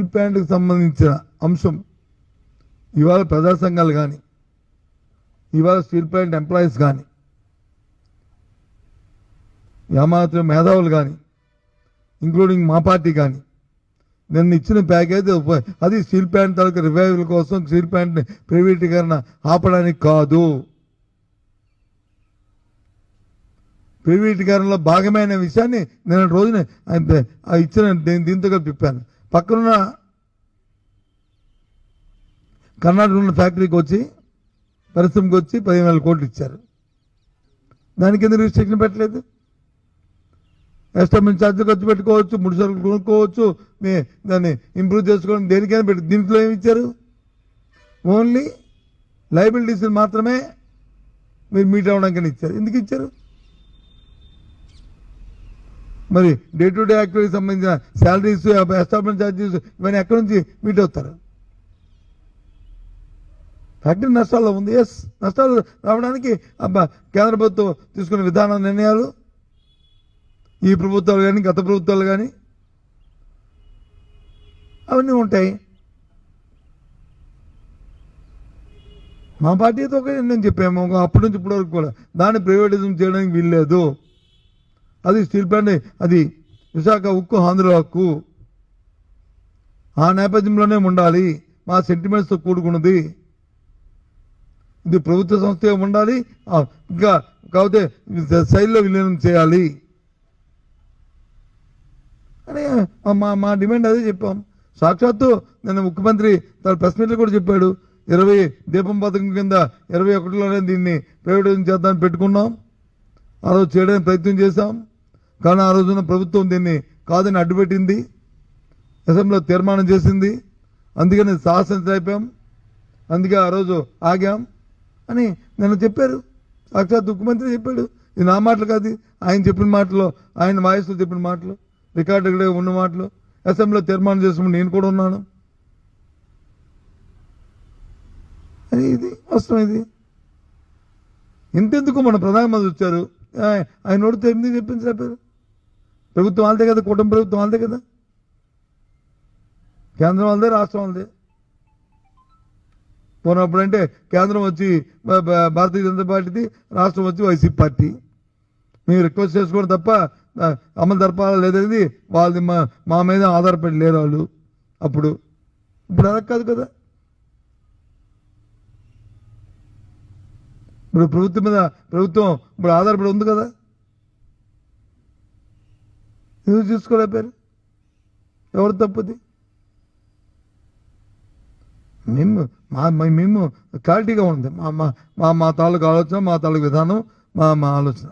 Steel ప్లాంట్కి సంబంధించిన అంశం ఇవాళ ప్రజా సంఘాలు కానీ, ఇవాళ స్టీల్ ప్లాంట్ ఎంప్లాయీస్ కానీ, యామాత్ర మేధావులు కానీ, ఇంక్లూడింగ్ మా పార్టీ కానీ, నిన్న ఇచ్చిన ప్యాకేజ్ అది స్టీల్ ప్లాంట్ తాలూకు రివైవల్ కోసం, స్టీల్ ప్లాంట్ని ప్రైవేటీకరణ ఆపడానికి కాదు. ప్రైవేటీకరణలో భాగమైన విషయాన్ని నిన్న రోజున ఇచ్చిన దీంతో కలిపి చెప్పాను. పక్కనున్న కర్ణాటక ఉన్న ఫ్యాక్టరీకి వచ్చి, పరిశ్రమకి వచ్చి 15,000 కోట్లు ఇచ్చారు. దానికి ఎందుకు రిస్ట్రిక్షన్ పెట్టలేదు? ఎస్టాబ్లిష్ ఛార్జీలు ఖర్చు పెట్టుకోవచ్చు, ముడి సరుకులు కొనుక్కోవచ్చు, దాన్ని ఇంప్రూవ్ చేసుకోవడం దేనికైనా పెట్టి. దీంట్లో ఏమి ఇచ్చారు? ఓన్లీ లయబిలిటీస్ మాత్రమే మీరు మీట్ అవ్వడానికి ఇచ్చారు. ఎందుకు ఇచ్చారు? మరి డే టు డే యాక్టివిటీకి సంబంధించిన శాలరీస్, ఎస్టాబ్లిష్ ఛార్జెస్ ఇవన్నీ ఎక్కడి నుంచి మీట్ అవుతారు? ఫ్యాక్టరీ నష్టాల్లో ఉంది. ఎస్, నష్టాలు రావడానికి కేంద్ర ప్రభుత్వం తీసుకున్న విధాన నిర్ణయాలు, ఈ ప్రభుత్వాలు కానీ గత ప్రభుత్వాలు కానీ అవన్నీ ఉంటాయి. మా పార్టీతో ఒక నేను చెప్పాము అప్పటి నుంచి ఇప్పటి వరకు కూడా, దాన్ని ప్రైవేటిజం చేయడానికి వీల్లేదు. అది స్టీల్ ప్లాంట్, అది విశాఖ ఉక్కు, ఆంధ్ర హక్కు, ఆ నేపథ్యంలోనే ఉండాలి. మా సెంటిమెంట్స్తో కూడుకున్నది. ఇది ప్రభుత్వ సంస్థ ఉండాలి. ఇంకా కాకపోతే శైలిలో విలీనం చేయాలి అని మా డిమాండ్ అదే చెప్పాం. సాక్షాత్తు నిన్న ముఖ్యమంత్రి తన ప్రెస్ మీట్లో కూడా చెప్పాడు, 20 దీపం పథకం కింద 21లోనే దీన్ని ప్రైవేటైజేషన్ చేద్దామని పెట్టుకున్నాం. ఆ రోజు చేయడానికి ప్రయత్నం చేశాం. కానీ ఆ రోజున ప్రభుత్వం దీన్ని కాదని అడ్డుపెట్టింది, అసెంబ్లీలో తీర్మానం చేసింది. అందుకని సాహసించలేపాం, అందుకే ఆ రోజు ఆగాం అని నిన్న చెప్పారు. సాక్షాత్ ముఖ్యమంత్రి చెప్పాడు. ఇది నా మాటలు కాదు, ఆయన చెప్పిన మాటలు, ఆయన వాయిస్లో చెప్పిన మాటలు, రికార్డు ఉన్న మాటలు. అసెంబ్లీలో తీర్మానం చేసినప్పుడు నేను కూడా ఉన్నాను. అని ఇది వాస్తవం. ఇది ఇంతెందుకు మన ప్రధానమంత్రి వచ్చారు, ఆయన నోడితే ఎందుకు చెప్పించలేపారు? ప్రభుత్వం వాళ్ళదే కదా, కుటుంబ ప్రభుత్వం వాళ్ళదే కదా, కేంద్రం వాళ్ళదే, రాష్ట్రం వాళ్ళదే. పోనప్పుడంటే కేంద్రం వచ్చి భారతీయ జనతా పార్టీది, రాష్ట్రం వచ్చి వైసీపీ పార్టీ. మేము రిక్వెస్ట్ చేసుకోవడం తప్ప అమలు జరపాలా లేదనేది వాళ్ళది మా మీద ఆధారపడి లేరు వాళ్ళు. ఇప్పుడు అలా కాదు కదా. ఇప్పుడు ప్రభుత్వం మీద ప్రభుత్వం ఇప్పుడు ఆధారపడి ఉంది కదా. ఎందుకు చూసుకోలేపారు? ఎవరు తప్పుది? మేము క్లారిటీగా ఉంది మా తాలూకు ఆలోచన, మా తాలూకు విధానం, మా ఆలోచన.